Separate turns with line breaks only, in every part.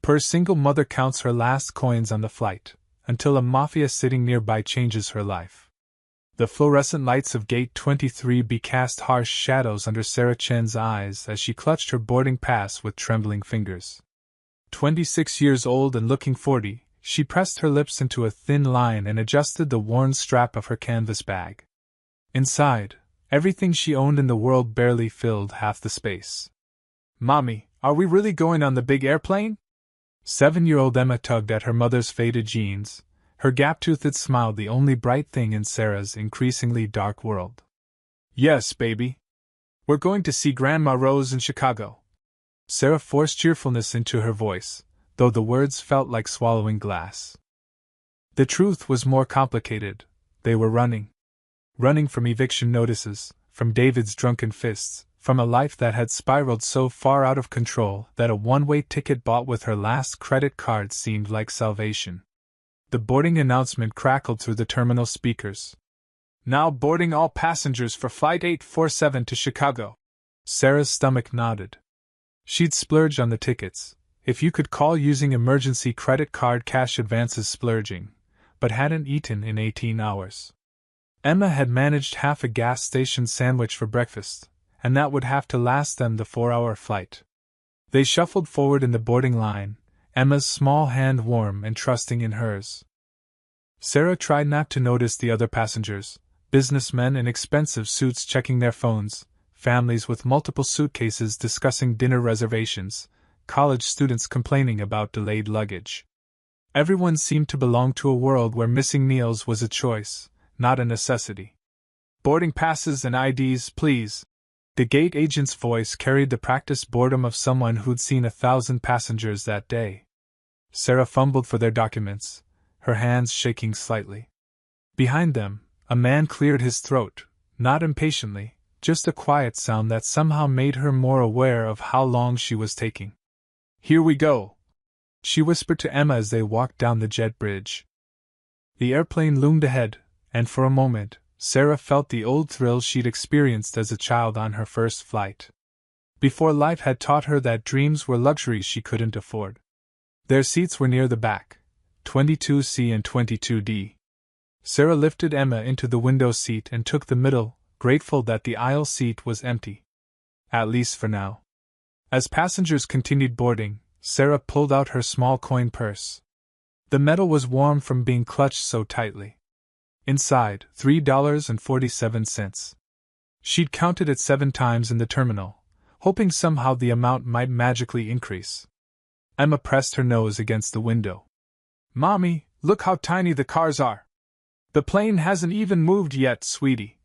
Per single mother counts her last coins on the flight, until a Mafia sitting nearby changes her life. The fluorescent lights of Gate 23B cast harsh shadows under Sarah Chen's eyes as she clutched her boarding pass with trembling fingers. 26 years old and looking 40, she pressed her lips into a thin line and adjusted the worn strap of her canvas bag. Inside, everything she owned in the world barely filled half the space. "Mommy, are we really going on the big airplane?" 7-year-old Emma tugged at her mother's faded jeans, her gap-toothed smile the only bright thing in Sarah's increasingly dark world. "Yes, baby. We're going to see Grandma Rose in Chicago." Sarah forced cheerfulness into her voice, though the words felt like swallowing glass. The truth was more complicated. They were running. Running from eviction notices, from David's drunken fists, from a life that had spiraled so far out of control that a one-way ticket bought with her last credit card seemed like salvation. The boarding announcement crackled through the terminal speakers. "Now boarding all passengers for Flight 847 to Chicago." Sarah's stomach nodded. She'd splurged on the tickets, if you could call using emergency credit card cash advances splurging, but hadn't eaten in 18 hours. Emma had managed half a gas station sandwich for breakfast, and that would have to last them the 4-hour flight. They shuffled forward in the boarding line, Emma's small hand warm and trusting in hers. Sarah tried not to notice the other passengers, businessmen in expensive suits checking their phones, families with multiple suitcases discussing dinner reservations, college students complaining about delayed luggage. Everyone seemed to belong to a world where missing meals was a choice, not a necessity. "Boarding passes and IDs, please." The gate agent's voice carried the practiced boredom of someone who'd seen 1,000 passengers that day. Sarah fumbled for their documents, her hands shaking slightly. Behind them, a man cleared his throat, not impatiently, just a quiet sound that somehow made her more aware of how long she was taking. "Here we go," she whispered to Emma as they walked down the jet bridge. The airplane loomed ahead, and for a moment, Sarah felt the old thrill she'd experienced as a child on her first flight. Before life had taught her that dreams were luxuries she couldn't afford. Their seats were near the back, 22C and 22D. Sarah lifted Emma into the window seat and took the middle, grateful that the aisle seat was empty. At least for now. As passengers continued boarding, Sarah pulled out her small coin purse. The metal was warm from being clutched so tightly. Inside, $3.47. She'd counted it 7 times in the terminal, hoping somehow the amount might magically increase. Emma pressed her nose against the window. "Mommy, look how tiny the cars are. The plane hasn't even moved yet, sweetie."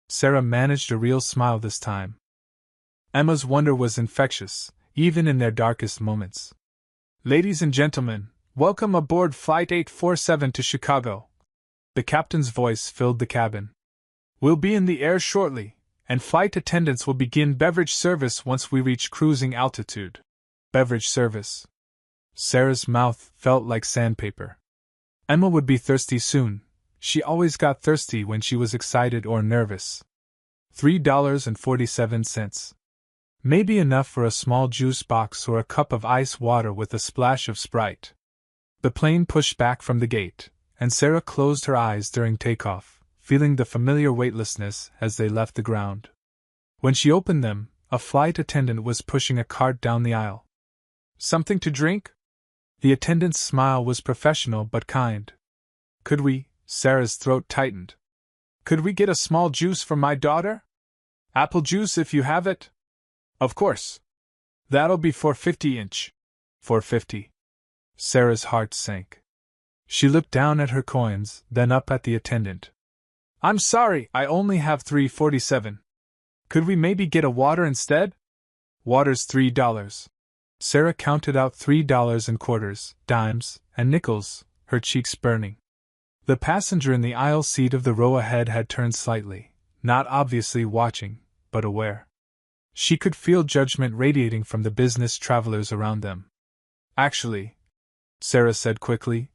Sarah managed a real smile this time. Emma's wonder was infectious, even in their darkest moments. "Ladies and gentlemen, welcome aboard Flight 847 to Chicago." The captain's voice filled the cabin. "We'll be in the air shortly, and flight attendants will begin beverage service once we reach cruising altitude." Beverage service. Sarah's mouth felt like sandpaper. Emma would be thirsty soon. She always got thirsty when she was excited or nervous. $3.47. Maybe enough for a small juice box or a cup of ice water with a splash of Sprite. The plane pushed back from the gate, and Sarah closed her eyes during takeoff, feeling the familiar weightlessness as they left the ground. When she opened them, a flight attendant was pushing a cart down the aisle. "Something to drink?" The attendant's smile was professional but kind. "Could we?" Sarah's throat tightened. "Could we get a small juice for my daughter? Apple juice if you have it?" "Of course. That'll be $4.50 each." $4.50. Sarah's heart sank. She looked down at her coins, then up at the attendant. "I'm sorry, I only have $3.47. Could we maybe get a water instead?" "Water's $3. Sarah counted out $3 in quarters, dimes, and nickels, her cheeks burning. The passenger in the aisle seat of the row ahead had turned slightly, not obviously watching, but aware. She could feel judgment radiating from the business travelers around them. "Actually," Sarah said quickly,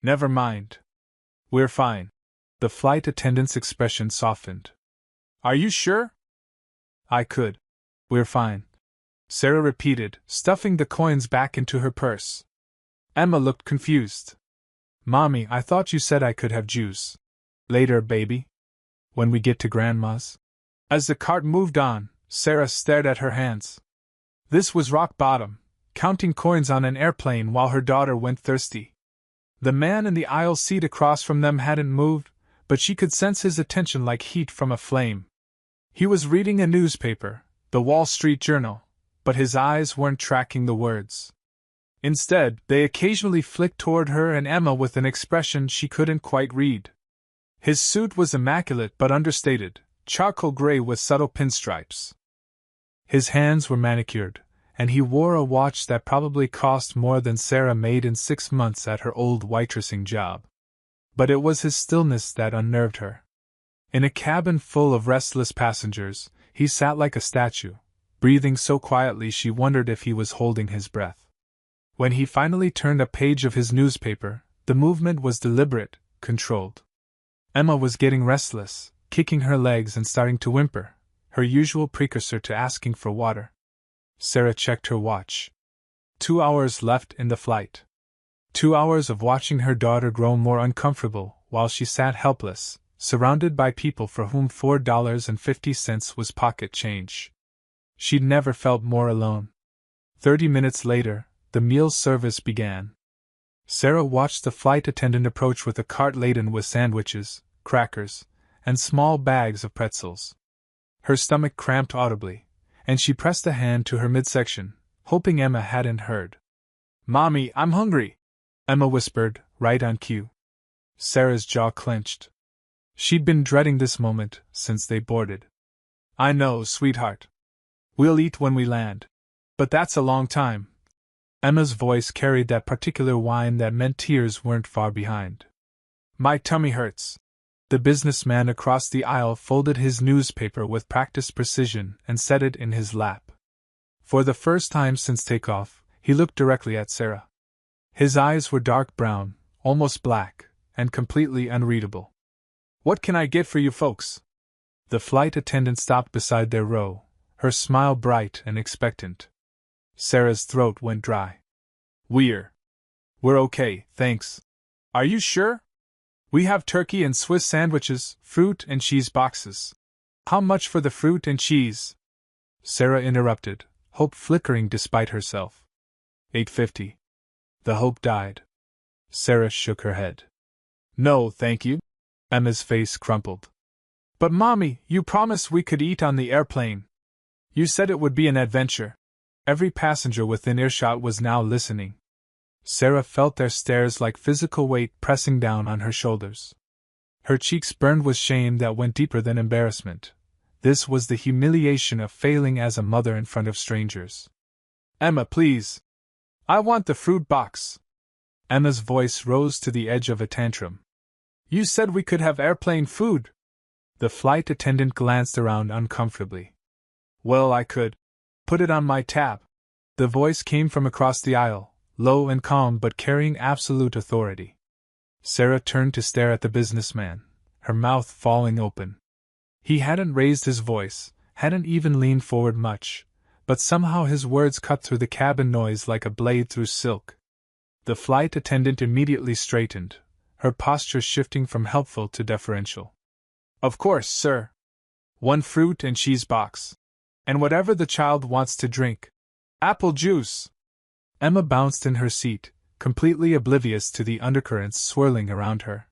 "never mind. We're fine." The flight attendant's expression softened. "Are you sure?" "I could. We're fine," Sarah repeated, stuffing the coins back into her purse. Emma looked confused. Mommy, I thought you said I could have juice. Later, baby. When we get to Grandma's? As the cart moved on, Sarah stared at her hands. This was rock bottom, counting coins on an airplane while her daughter went thirsty. The man in the aisle seat across from them hadn't moved, but she could sense his attention like heat from a flame. He was reading a newspaper, the Wall Street Journal, but his eyes weren't tracking the words. Instead, they occasionally flicked toward her and Emma with an expression she couldn't quite read. His suit was immaculate but understated, charcoal gray with subtle pinstripes. His hands were manicured, and he wore a watch that probably cost more than Sarah made in 6 months at her old waitressing job. But it was his stillness that unnerved her. In a cabin full of restless passengers, he sat like a statue, breathing so quietly she wondered if he was holding his breath. When he finally turned a page of his newspaper, the movement was deliberate, controlled. Emma was getting restless, kicking her legs and starting to whimper, her usual precursor to asking for water. Sarah checked her watch. 2 hours left in the flight. 2 hours of watching her daughter grow more uncomfortable while she sat helpless, surrounded by people for whom $4.50 was pocket change. She'd never felt more alone. 30 minutes later, the meal service began. Sarah watched the flight attendant approach with a cart laden with sandwiches, crackers, and small bags of pretzels. Her stomach cramped audibly, and she pressed a hand to her midsection, hoping Emma hadn't heard. "Mommy, I'm hungry," Emma whispered, right on cue. Sarah's jaw clenched. She'd been dreading this moment since they boarded. "I know, sweetheart. We'll eat when we land. But that's a long time." Emma's voice carried that particular whine that meant tears weren't far behind. "My tummy hurts." The businessman across the aisle folded his newspaper with practiced precision and set it in his lap. For the first time since takeoff, he looked directly at Sarah. His eyes were dark brown, almost black, and completely unreadable. "What can I get for you folks?" The flight attendant stopped beside their row, her smile bright and expectant. Sarah's throat went dry. We're okay, thanks." "Are you sure? We have turkey and Swiss sandwiches, fruit and cheese boxes." "How much for the fruit and cheese?" Sarah interrupted, hope flickering despite herself. $8.50. The hope died. Sarah shook her head. "No, thank you." Emma's face crumpled. "But Mommy, you promised we could eat on the airplane. You said it would be an adventure." Every passenger within earshot was now listening. Sarah felt their stares like physical weight pressing down on her shoulders. Her cheeks burned with shame that went deeper than embarrassment. This was the humiliation of failing as a mother in front of strangers. "Emma, please. I want the fruit box." Emma's voice rose to the edge of a tantrum. "You said we could have airplane food." The flight attendant glanced around uncomfortably. "Well, I could. Put it on my tab." The voice came from across the aisle, low and calm but carrying absolute authority. Sarah turned to stare at the businessman, her mouth falling open. He hadn't raised his voice, hadn't even leaned forward much, but somehow his words cut through the cabin noise like a blade through silk. The flight attendant immediately straightened, her posture shifting from helpful to deferential. "Of course, sir. 1 fruit and cheese box. And whatever the child wants to drink. Apple juice." Emma bounced in her seat, completely oblivious to the undercurrents swirling around her.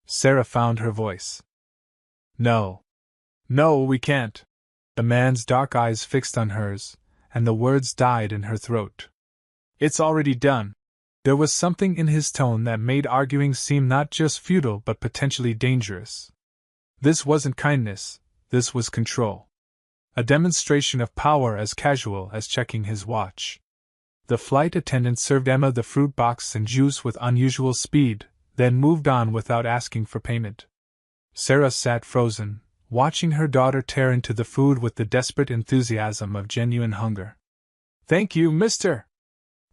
Sarah found her voice. "No. No, we can't." The man's dark eyes fixed on hers, and the words died in her throat. "It's already done." There was something in his tone that made arguing seem not just futile but potentially dangerous. This wasn't kindness, this was control. A demonstration of power as casual as checking his watch. The flight attendant served Emma the fruit box and juice with unusual speed, then moved on without asking for payment. Sarah sat frozen, watching her daughter tear into the food with the desperate enthusiasm of genuine hunger. "Thank you, mister!"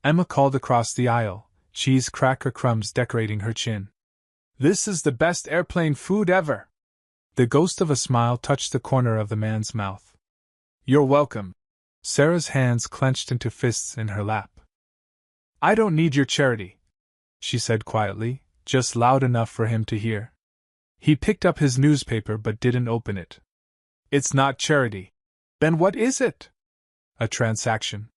Emma called across the aisle, cheese cracker crumbs decorating her chin. "This is the best airplane food ever!" The ghost of a smile touched the corner of the man's mouth. "You're welcome." Sarah's hands clenched into fists in her lap. "I don't need your charity, she said quietly, just loud enough for him to hear. He picked up his newspaper but didn't open it. It's not charity. Then what is it? A transaction.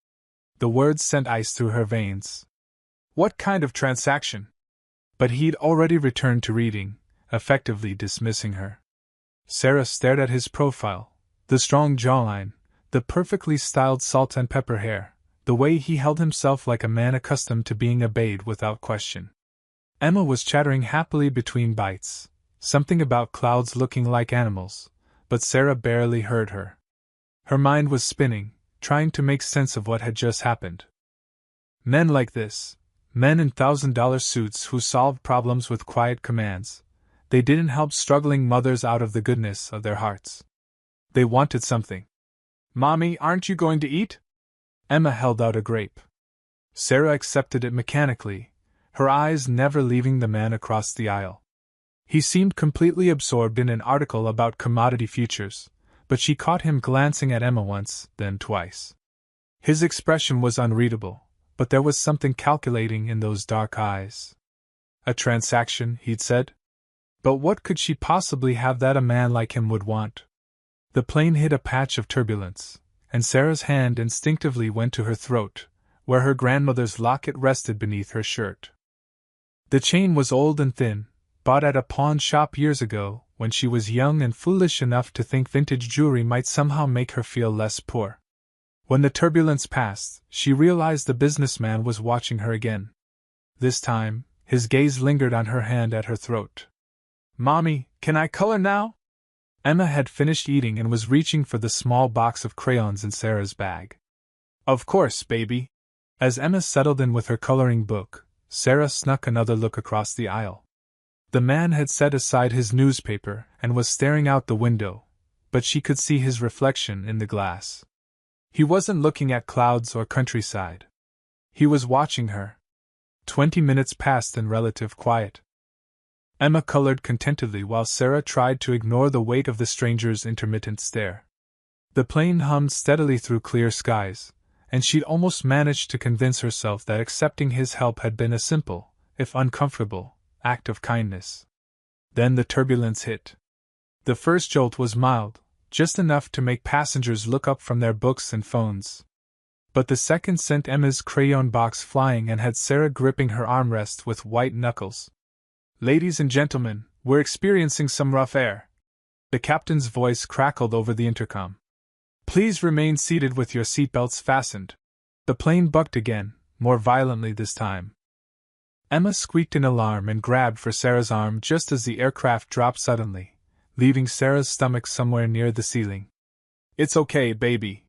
The words sent ice through her veins. What kind of transaction? But he'd already returned to reading, effectively dismissing her. Sarah stared at his profile, the strong jawline, the perfectly styled salt and pepper hair, the way he held himself like a man accustomed to being obeyed without question. Emma was chattering happily between bites, something about clouds looking like animals, but Sarah barely heard her. Her mind was spinning, trying to make sense of what had just happened. Men like this, men in $1,000 suits who solved problems with quiet commands, they didn't help struggling mothers out of the goodness of their hearts. They wanted something. Mommy, aren't you going to eat? Emma held out a grape. Sarah accepted it mechanically, her eyes never leaving the man across the aisle. He seemed completely absorbed in an article about commodity futures, but she caught him glancing at Emma once, then twice. His expression was unreadable, but there was something calculating in those dark eyes. A transaction, he'd said? But what could she possibly have that a man like him would want? The plane hit a patch of turbulence, and Sarah's hand instinctively went to her throat, where her grandmother's locket rested beneath her shirt. The chain was old and thin, bought at a pawn shop years ago, when she was young and foolish enough to think vintage jewelry might somehow make her feel less poor. When the turbulence passed, she realized the businessman was watching her again. This time, his gaze lingered on her hand at her throat. Mommy, can I color now? Emma had finished eating and was reaching for the small box of crayons in Sarah's bag. Of course, baby. As Emma settled in with her coloring book, Sarah snuck another look across the aisle. The man had set aside his newspaper and was staring out the window, but she could see his reflection in the glass. He wasn't looking at clouds or countryside. He was watching her. 20 minutes passed in relative quiet. Emma colored contentedly while Sarah tried to ignore the weight of the stranger's intermittent stare. The plane hummed steadily through clear skies, and she'd almost managed to convince herself that accepting his help had been a simple, if uncomfortable, act of kindness. Then the turbulence hit. The first jolt was mild, just enough to make passengers look up from their books and phones. But the second sent Emma's crayon box flying and had Sarah gripping her armrest with white knuckles. Ladies and gentlemen, we're experiencing some rough air. The captain's voice crackled over the intercom. Please remain seated with your seatbelts fastened. The plane bucked again, more violently this time. Emma squeaked in alarm and grabbed for Sarah's arm just as the aircraft dropped suddenly, leaving Sarah's stomach somewhere near the ceiling. It's okay, baby.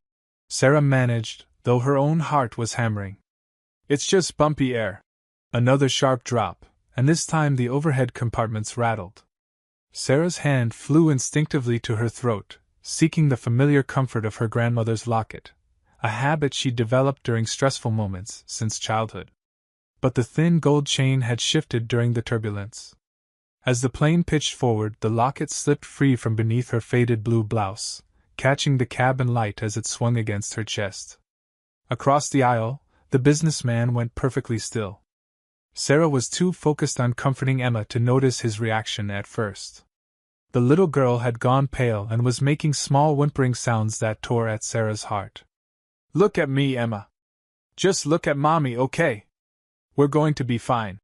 Sarah managed, though her own heart was hammering. It's just bumpy air. Another sharp drop, and this time the overhead compartments rattled. Sarah's hand flew instinctively to her throat, seeking the familiar comfort of her grandmother's locket, a habit she'd developed during stressful moments since childhood. But the thin gold chain had shifted during the turbulence. As the plane pitched forward, the locket slipped free from beneath her faded blue blouse, catching the cabin light as it swung against her chest. Across the aisle, the businessman went perfectly still. Sarah was too focused on comforting Emma to notice his reaction at first. The little girl had gone pale and was making small whimpering sounds that tore at Sarah's heart. Look at me, Emma. Just look at Mommy, okay? We're going to be fine.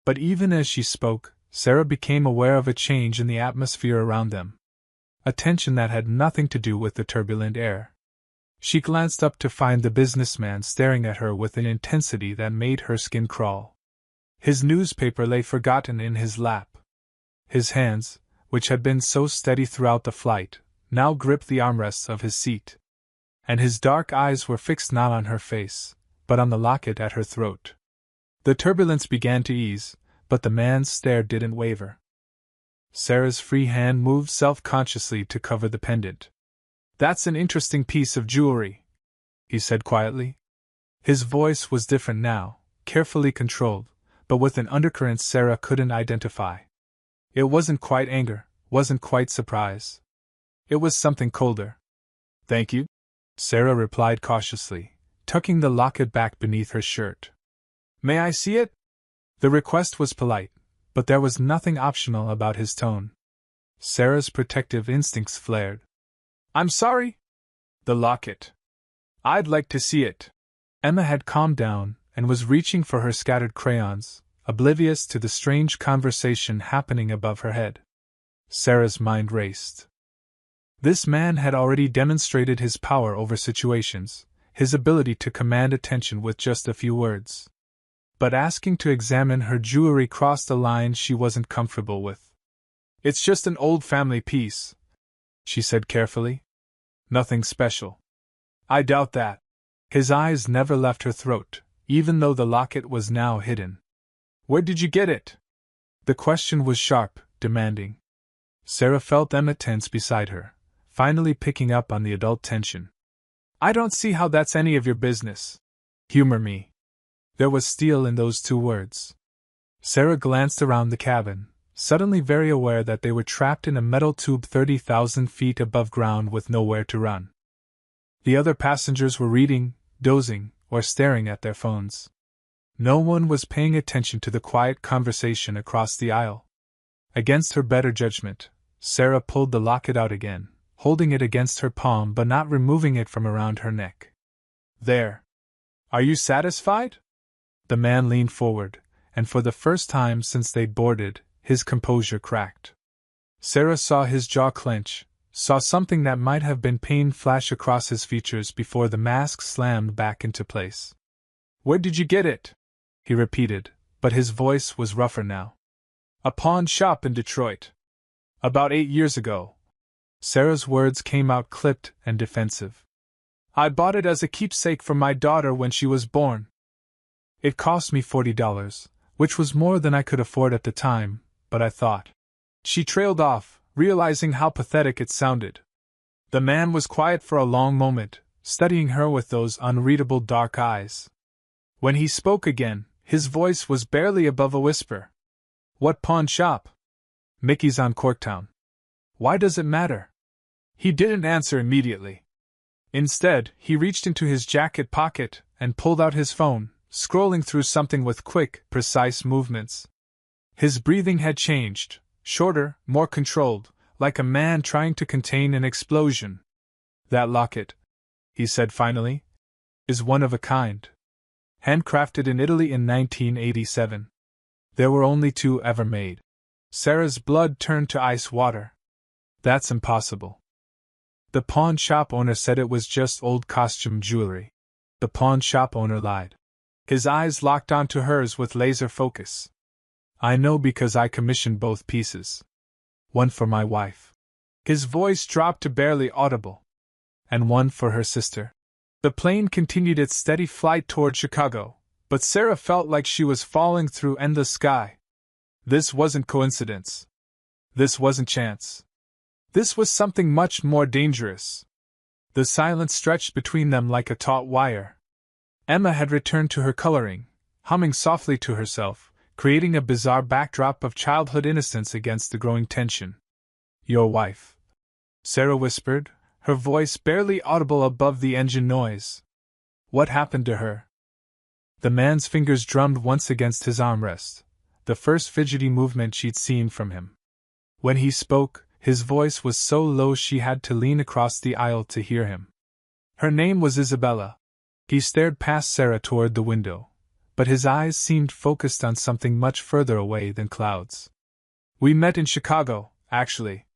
But even as she spoke, Sarah became aware of a change in the atmosphere around them. A tension that had nothing to do with the turbulent air. She glanced up to find the businessman staring at her with an intensity that made her skin crawl. His newspaper lay forgotten in his lap. His hands, which had been so steady throughout the flight, now gripped the armrests of his seat. And his dark eyes were fixed not on her face, but on the locket at her throat. The turbulence began to ease, but the man's stare didn't waver. Sarah's free hand moved self-consciously to cover the pendant. That's an interesting piece of jewelry, he said quietly. His voice was different now, carefully controlled, but with an undercurrent Sarah couldn't identify. It wasn't quite anger, wasn't quite surprise. It was something colder. Thank you, Sarah replied cautiously, tucking the locket back beneath her shirt. May I see it? The request was polite, but there was nothing optional about his tone. Sarah's protective instincts flared. "I'm sorry." "The locket. I'd like to see it." Emma had calmed down and was reaching for her scattered crayons, oblivious to the strange conversation happening above her head. Sarah's mind raced. This man had already demonstrated his power over situations, his ability to command attention with just a few words. But asking to examine her jewelry crossed a line she wasn't comfortable with. "It's just an old family piece," she said carefully. "Nothing special." "I doubt that." His eyes never left her throat, even though the locket was now hidden. "Where did you get it?" The question was sharp, demanding. Sarah felt Emma tense beside her, finally picking up on the adult tension. "I don't see how that's any of your business." "Humor me." There was steel in those two words. Sarah glanced around the cabin, suddenly very aware that they were trapped in a metal tube 30,000 feet above ground with nowhere to run. The other passengers were reading, dozing, or staring at their phones. No one was paying attention to the quiet conversation across the aisle. Against her better judgment, Sarah pulled the locket out again, holding it against her palm but not removing it from around her neck. "There. Are you satisfied?" The man leaned forward, and for the first time since they'd boarded, his composure cracked. Sarah saw his jaw clench, saw something that might have been pain flash across his features before the mask slammed back into place. "Where did you get it?" he repeated, but his voice was rougher now. "A pawn shop in Detroit. About 8 years ago." Sarah's words came out clipped and defensive. "I bought it as a keepsake for my daughter when she was born. It cost me $40, which was more than I could afford at the time, but I thought." She trailed off, realizing how pathetic it sounded. The man was quiet for a long moment, studying her with those unreadable dark eyes. When he spoke again, his voice was barely above a whisper. "What pawn shop?" "Mickey's on Corktown." "Why does it matter?" He didn't answer immediately. Instead, he reached into his jacket pocket and pulled out his phone, scrolling through something with quick, precise movements. His breathing had changed, shorter, more controlled, like a man trying to contain an explosion. "That locket," he said finally, "is one of a kind. Handcrafted in Italy in 1987. There were only 2 ever made." Sarah's blood turned to ice water. "That's impossible." The pawn shop owner said it was just old costume jewelry. The pawn shop owner lied. His eyes locked onto hers with laser focus. "I know because I commissioned both pieces. One for my wife." His voice dropped to barely audible. "And one for her sister." The plane continued its steady flight toward Chicago, but Sarah felt like she was falling through endless sky. This wasn't coincidence. This wasn't chance. This was something much more dangerous. The silence stretched between them like a taut wire. Emma had returned to her coloring, humming softly to herself, creating a bizarre backdrop of childhood innocence against the growing tension. "Your wife," Sarah whispered, her voice barely audible above the engine noise. "What happened to her?" The man's fingers drummed once against his armrest, the first fidgety movement she'd seen from him. When he spoke, his voice was so low she had to lean across the aisle to hear him. "Her name was Isabella." He stared past Sarah toward the window, but his eyes seemed focused on something much further away than clouds. "We met in Chicago, actually.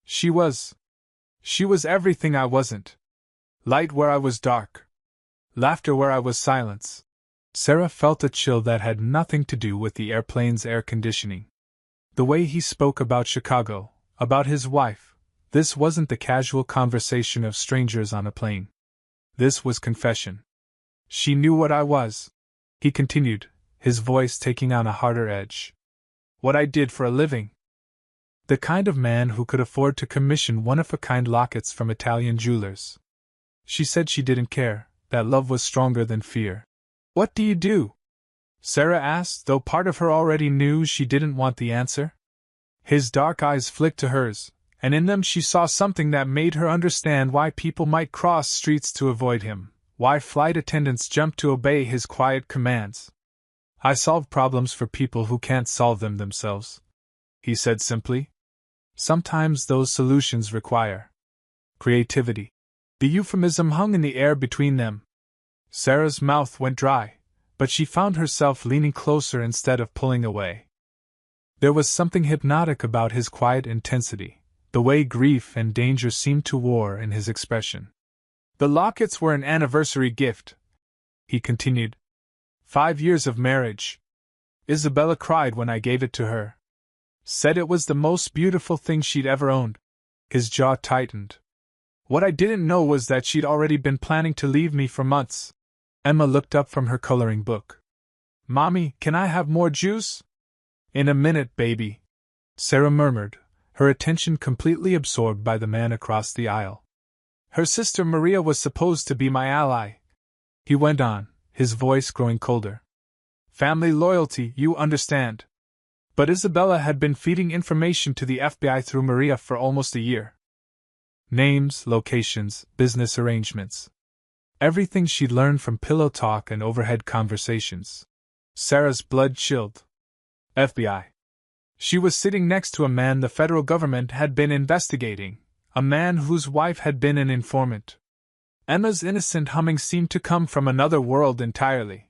She was everything I wasn't. Light where I was dark. Laughter where I was silence." Sarah felt a chill that had nothing to do with the airplane's air conditioning. The way he spoke about Chicago, about his wife, this wasn't the casual conversation of strangers on a plane. This was confession. "She knew what I was," he continued, his voice taking on a harder edge. "What I did for a living. The kind of man who could afford to commission one-of-a-kind lockets from Italian jewelers. She said she didn't care, that love was stronger than fear." "What do you do?" Sarah asked, though part of her already knew she didn't want the answer. His dark eyes flicked to hers, and in them she saw something that made her understand why people might cross streets to avoid him, why flight attendants jumped to obey his quiet commands. I solve problems for people who can't solve them themselves, he said simply. Sometimes those solutions require creativity. The euphemism hung in the air between them. Sarah's mouth went dry, but she found herself leaning closer instead of pulling away. There was something hypnotic about his quiet intensity, the way grief and danger seemed to war in his expression. The lockets were an anniversary gift, he continued. 5 years of marriage. Isabella cried when I gave it to her. Said it was the most beautiful thing she'd ever owned. His jaw tightened. What I didn't know was that she'd already been planning to leave me for months. Emma looked up from her coloring book. Mommy, can I have more juice? In a minute, baby, Sarah murmured, her attention completely absorbed by the man across the aisle. Her sister Maria was supposed to be my ally, he went on, his voice growing colder. Family loyalty, you understand. But Isabella had been feeding information to the FBI through Maria for almost a year. Names, locations, business arrangements. Everything she'd learned from pillow talk and overhead conversations. Sarah's blood chilled. FBI. She was sitting next to a man the federal government had been investigating, a man whose wife had been an informant. Emma's innocent humming seemed to come from another world entirely.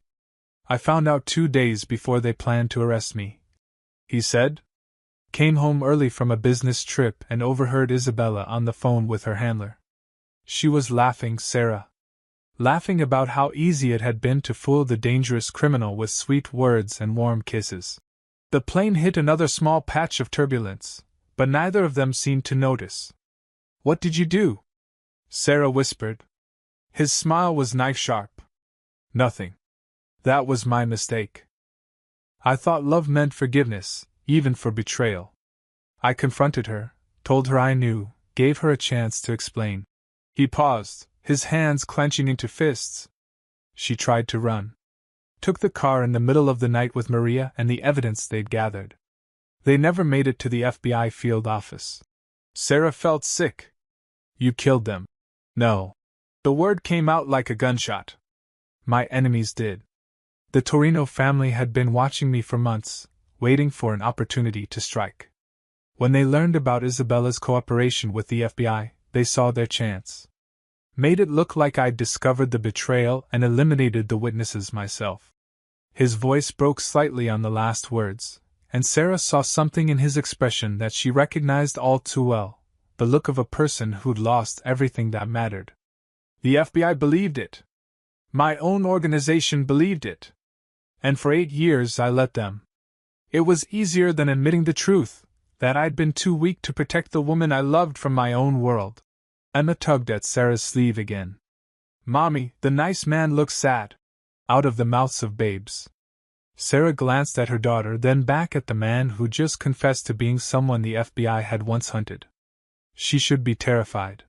I found out 2 days before they planned to arrest me, he said. Came home early from a business trip and overheard Isabella on the phone with her handler. She was laughing, Sarah. Laughing about how easy it had been to fool the dangerous criminal with sweet words and warm kisses. The plane hit another small patch of turbulence, but neither of them seemed to notice. What did you do? Sarah whispered. His smile was knife-sharp. Nothing. That was my mistake. I thought love meant forgiveness, even for betrayal. I confronted her, told her I knew, gave her a chance to explain. He paused, his hands clenching into fists. She tried to run. Took the car in the middle of the night with Maria and the evidence they'd gathered. They never made it to the FBI field office. Sarah felt sick. You killed them. No. The word came out like a gunshot. My enemies did. The Torino family had been watching me for months, waiting for an opportunity to strike. When they learned about Isabella's cooperation with the FBI, they saw their chance. Made it look like I'd discovered the betrayal and eliminated the witnesses myself. His voice broke slightly on the last words, and Sarah saw something in his expression that she recognized all too well, the look of a person who'd lost everything that mattered. The FBI believed it. My own organization believed it. And for 8 years I let them. It was easier than admitting the truth, that I'd been too weak to protect the woman I loved from my own world. Emma tugged at Sarah's sleeve again. Mommy, the nice man looks sad. Out of the mouths of babes. Sarah glanced at her daughter, then back at the man who just confessed to being someone the FBI had once hunted. She should be terrified.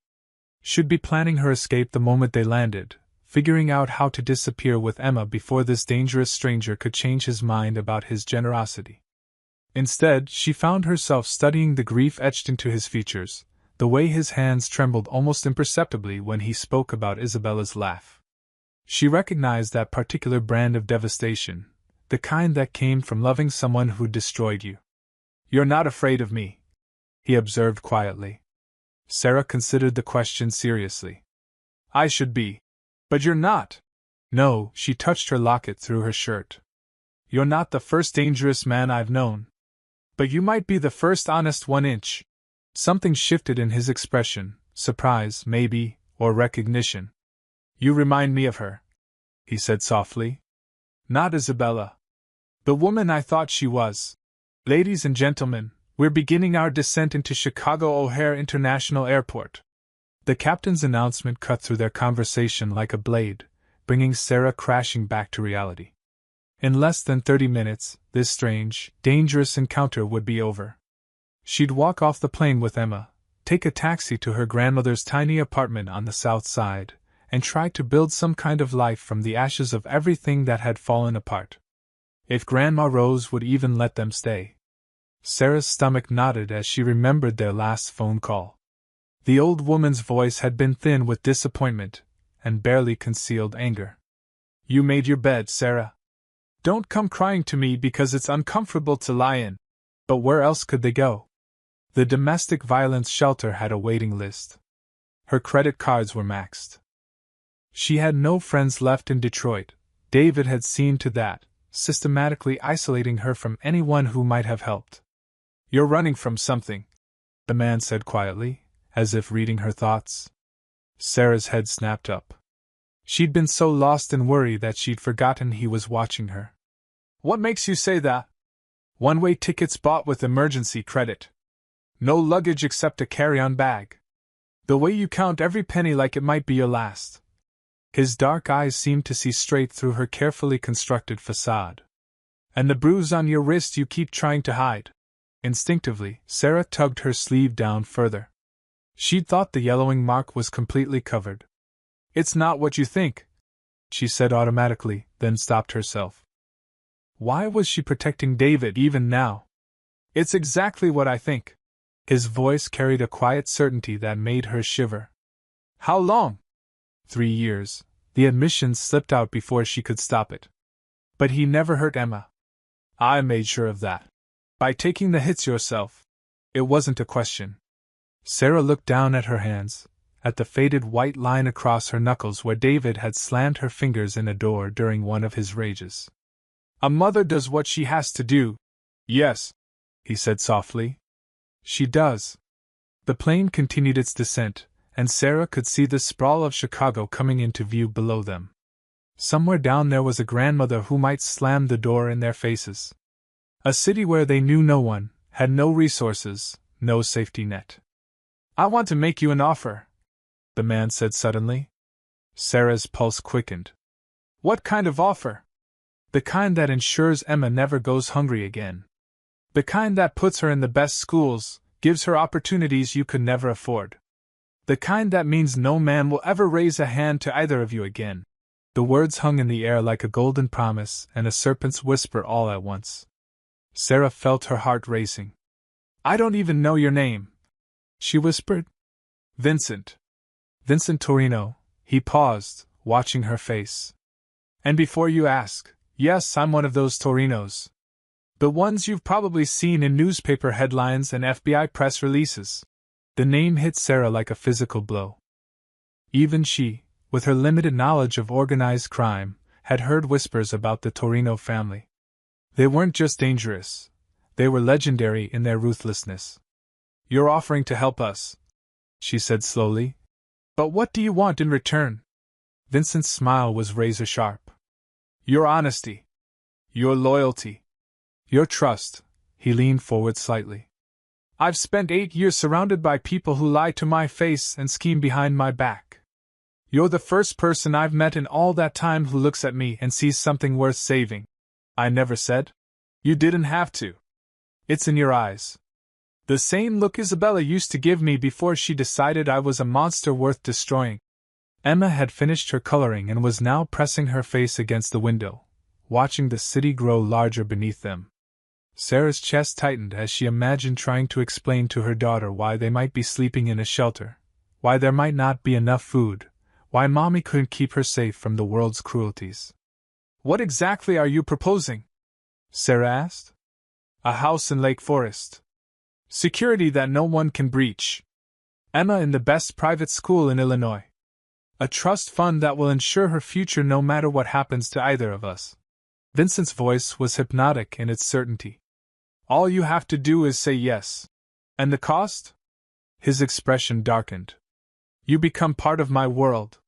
Should be planning her escape the moment they landed, figuring out how to disappear with Emma before this dangerous stranger could change his mind about his generosity. Instead, she found herself studying the grief etched into his features, the way his hands trembled almost imperceptibly when he spoke about Isabella's laugh. She recognized that particular brand of devastation, the kind that came from loving someone who destroyed you. You're not afraid of me, he observed quietly. Sarah considered the question seriously. I should be. But you're not. No, she touched her locket through her shirt. You're not the first dangerous man I've known. But you might be the first honest 1-inch. Something shifted in his expression, surprise, maybe, or recognition. You remind me of her, he said softly. Not Isabella. The woman I thought she was. Ladies and gentlemen, we're beginning our descent into Chicago O'Hare International Airport. The captain's announcement cut through their conversation like a blade, bringing Sarah crashing back to reality. In less than 30 minutes, this strange, dangerous encounter would be over. She'd walk off the plane with Emma, take a taxi to her grandmother's tiny apartment on the south side, and try to build some kind of life from the ashes of everything that had fallen apart. If Grandma Rose would even let them stay. Sarah's stomach knotted as she remembered their last phone call. The old woman's voice had been thin with disappointment, and barely concealed anger. You made your bed, Sarah. Don't come crying to me because it's uncomfortable to lie in. But where else could they go? The domestic violence shelter had a waiting list. Her credit cards were maxed. She had no friends left in Detroit. David had seen to that, systematically isolating her from anyone who might have helped. You're running from something, the man said quietly, as if reading her thoughts. Sarah's head snapped up. She'd been so lost in worry that she'd forgotten he was watching her. What makes you say that? One-way tickets bought with emergency credit. No luggage except a carry-on bag. The way you count every penny like it might be your last. His dark eyes seemed to see straight through her carefully constructed facade. And the bruise on your wrist you keep trying to hide. Instinctively, Sarah tugged her sleeve down further. She'd thought the yellowing mark was completely covered. It's not what you think, she said automatically, then stopped herself. Why was she protecting David even now? It's exactly what I think. His voice carried a quiet certainty that made her shiver. How long? 3 years. The admission slipped out before she could stop it. But he never hurt Emma. I made sure of that. By taking the hits yourself. It wasn't a question. Sarah looked down at her hands, at the faded white line across her knuckles where David had slammed her fingers in a door during one of his rages. A mother does what she has to do. Yes, he said softly. She does. The plane continued its descent, and Sarah could see the sprawl of Chicago coming into view below them. Somewhere down there was a grandmother who might slam the door in their faces. A city where they knew no one, had no resources, no safety net. I want to make you an offer, the man said suddenly. Sarah's pulse quickened. What kind of offer? The kind that ensures Emma never goes hungry again. The kind that puts her in the best schools, gives her opportunities you could never afford. The kind that means no man will ever raise a hand to either of you again. The words hung in the air like a golden promise and a serpent's whisper all at once. Sarah felt her heart racing. I don't even know your name, she whispered. Vincent. Vincent Torino. He paused, watching her face. And before you ask, yes, I'm one of those Torinos. The ones you've probably seen in newspaper headlines and FBI press releases. The name hit Sarah like a physical blow. Even she, with her limited knowledge of organized crime, had heard whispers about the Torino family. They weren't just dangerous, they were legendary in their ruthlessness. You're offering to help us, she said slowly. But what do you want in return? Vincent's smile was razor sharp. Your honesty. Your loyalty. Your trust. He leaned forward slightly. I've spent 8 years surrounded by people who lie to my face and scheme behind my back. You're the first person I've met in all that time who looks at me and sees something worth saving. I never said. You didn't have to. It's in your eyes. The same look Isabella used to give me before she decided I was a monster worth destroying. Emma had finished her coloring and was now pressing her face against the window, watching the city grow larger beneath them. Sarah's chest tightened as she imagined trying to explain to her daughter why they might be sleeping in a shelter, why there might not be enough food, why Mommy couldn't keep her safe from the world's cruelties. What exactly are you proposing? Sarah asked. A house in Lake Forest. Security that no one can breach. Emma in the best private school in Illinois. A trust fund that will ensure her future no matter what happens to either of us. Vincent's voice was hypnotic in its certainty. All you have to do is say yes. And the cost? His expression darkened. You become part of my world.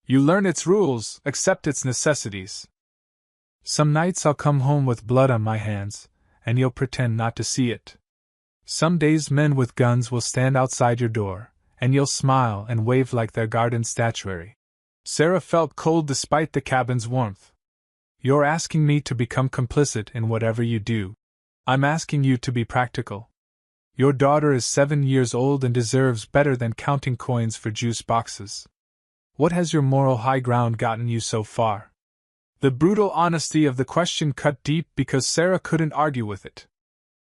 You learn its rules, accept its necessities. Some nights I'll come home with blood on my hands, and you'll pretend not to see it. Some days men with guns will stand outside your door, and you'll smile and wave like their garden statuary. Sarah felt cold despite the cabin's warmth. You're asking me to become complicit in whatever you do. I'm asking you to be practical. Your daughter is 7 years old and deserves better than counting coins for juice boxes. What has your moral high ground gotten you so far? The brutal honesty of the question cut deep because Sarah couldn't argue with it.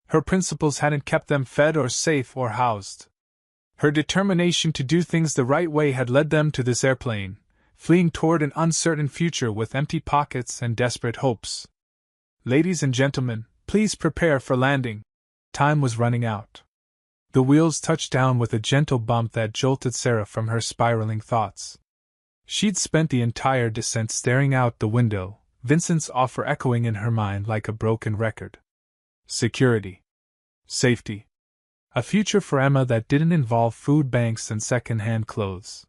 Her principles hadn't kept them fed or safe or housed. Her determination to do things the right way had led them to this airplane, fleeing toward an uncertain future with empty pockets and desperate hopes. Ladies and gentlemen, please prepare for landing. Time was running out. The wheels touched down with a gentle bump that jolted Sarah from her spiraling thoughts. She'd spent the entire descent staring out the window, Vincent's offer echoing in her mind like a broken record. Security. Safety. A future for Emma that didn't involve food banks and second-hand clothes.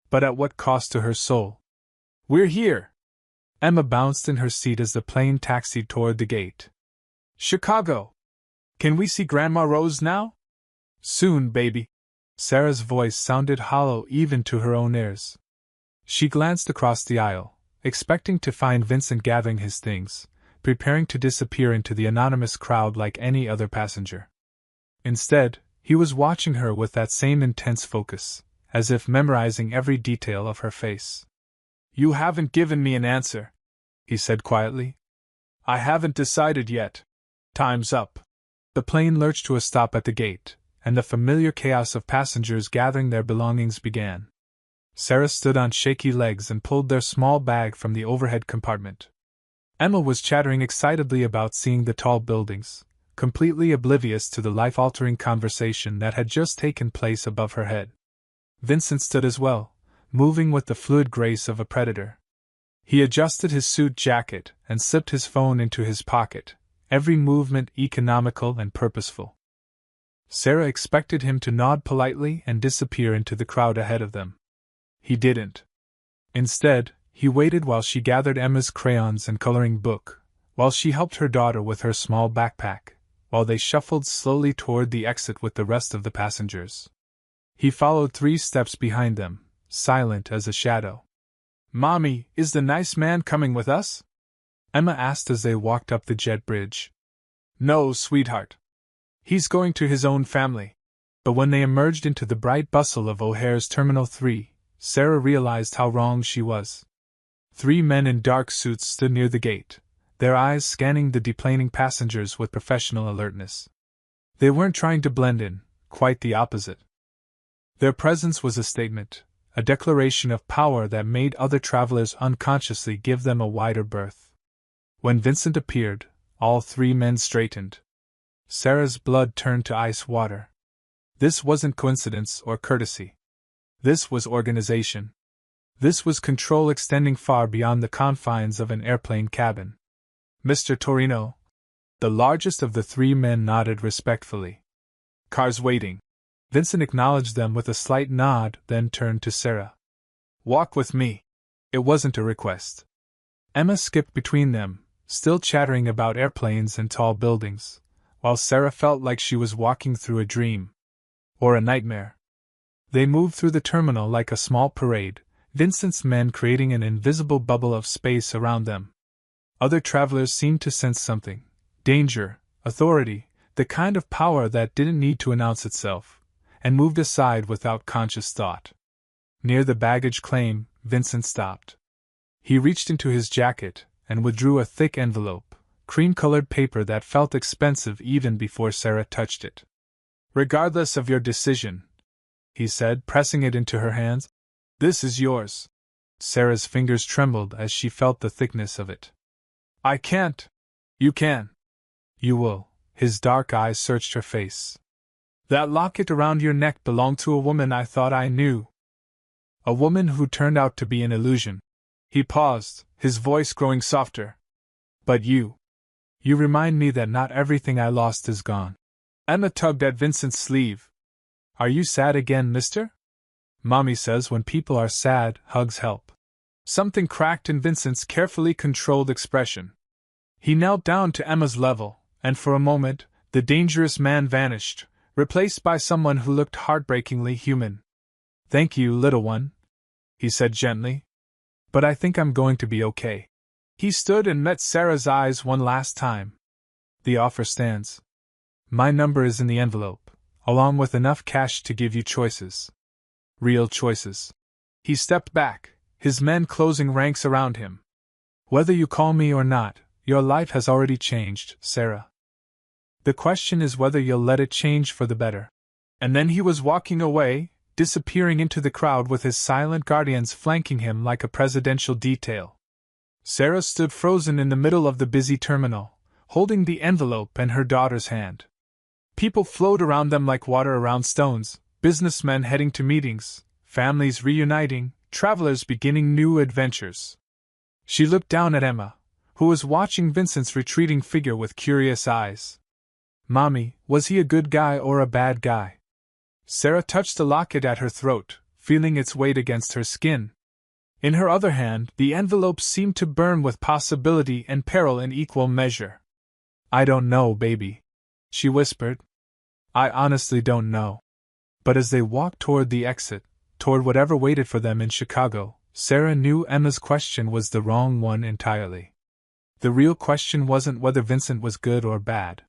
But at what cost to her soul? We're here! Emma bounced in her seat as the plane taxied toward the gate. Chicago! Can we see Grandma Rose now? Soon, baby. Sarah's voice sounded hollow even to her own ears. She glanced across the aisle, expecting to find Vincent gathering his things, preparing to disappear into the anonymous crowd like any other passenger. Instead, he was watching her with that same intense focus, as if memorizing every detail of her face. You haven't given me an answer, he said quietly. I haven't decided yet. Time's up. The plane lurched to a stop at the gate, and the familiar chaos of passengers gathering their belongings began. Sarah stood on shaky legs and pulled their small bag from the overhead compartment. Emma was chattering excitedly about seeing the tall buildings, completely oblivious to the life-altering conversation that had just taken place above her head. Vincent stood as well, moving with the fluid grace of a predator. He adjusted his suit jacket and slipped his phone into his pocket, every movement economical and purposeful. Sarah expected him to nod politely and disappear into the crowd ahead of them. He didn't. Instead, he waited while she gathered Emma's crayons and coloring book, while she helped her daughter with her small backpack, while they shuffled slowly toward the exit with the rest of the passengers. He followed 3 steps behind them, silent as a shadow. Mommy, is the nice man coming with us? Emma asked as they walked up the jet bridge. No, sweetheart. He's going to his own family. But when they emerged into the bright bustle of O'Hare's Terminal 3, Sarah realized how wrong she was. 3 men in dark suits stood near the gate, their eyes scanning the deplaning passengers with professional alertness. They weren't trying to blend in, quite the opposite. Their presence was a statement, a declaration of power that made other travelers unconsciously give them a wider berth. When Vincent appeared, all 3 men straightened. Sarah's blood turned to ice water. This wasn't coincidence or courtesy. This was organization. This was control extending far beyond the confines of an airplane cabin. Mr. Torino. The largest of the 3 men nodded respectfully. Car's waiting. Vincent acknowledged them with a slight nod, then turned to Sarah. Walk with me. It wasn't a request. Emma skipped between them, still chattering about airplanes and tall buildings, while Sarah felt like she was walking through a dream. Or a nightmare. They moved through the terminal like a small parade, Vincent's men creating an invisible bubble of space around them. Other travelers seemed to sense something. Danger, authority, the kind of power that didn't need to announce itself, and moved aside without conscious thought. Near the baggage claim, Vincent stopped. He reached into his jacket and withdrew a thick envelope, cream-colored paper that felt expensive even before Sarah touched it. Regardless of your decision, he said, pressing it into her hands, this is yours. Sarah's fingers trembled as she felt the thickness of it. I can't. You can. You will. His dark eyes searched her face. That locket around your neck belonged to a woman I thought I knew. A woman who turned out to be an illusion. He paused, his voice growing softer. But you remind me that not everything I lost is gone. Emma tugged at Vincent's sleeve. Are you sad again, mister? Mommy says when people are sad, hugs help. Something cracked in Vincent's carefully controlled expression. He knelt down to Emma's level, and for a moment, the dangerous man vanished, replaced by someone who looked heartbreakingly human. Thank you, little one, he said gently. But I think I'm going to be okay. He stood and met Sarah's eyes one last time. The offer stands. My number is in the envelope, along with enough cash to give you choices. Real choices. He stepped back, his men closing ranks around him. Whether you call me or not, your life has already changed, Sarah. The question is whether you'll let it change for the better. And then he was walking away, disappearing into the crowd with his silent guardians flanking him like a presidential detail. Sarah stood frozen in the middle of the busy terminal, holding the envelope and her daughter's hand. People flowed around them like water around stones, businessmen heading to meetings, families reuniting, travelers beginning new adventures. She looked down at Emma, who was watching Vincent's retreating figure with curious eyes. Mommy, was he a good guy or a bad guy? Sarah touched the locket at her throat, feeling its weight against her skin. In her other hand, the envelope seemed to burn with possibility and peril in equal measure. I don't know, baby, she whispered. I honestly don't know. But as they walked toward the exit, toward whatever waited for them in Chicago, Sarah knew Emma's question was the wrong one entirely. The real question wasn't whether Vincent was good or bad.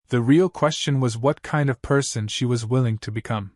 The real question was what kind of person she was willing to become.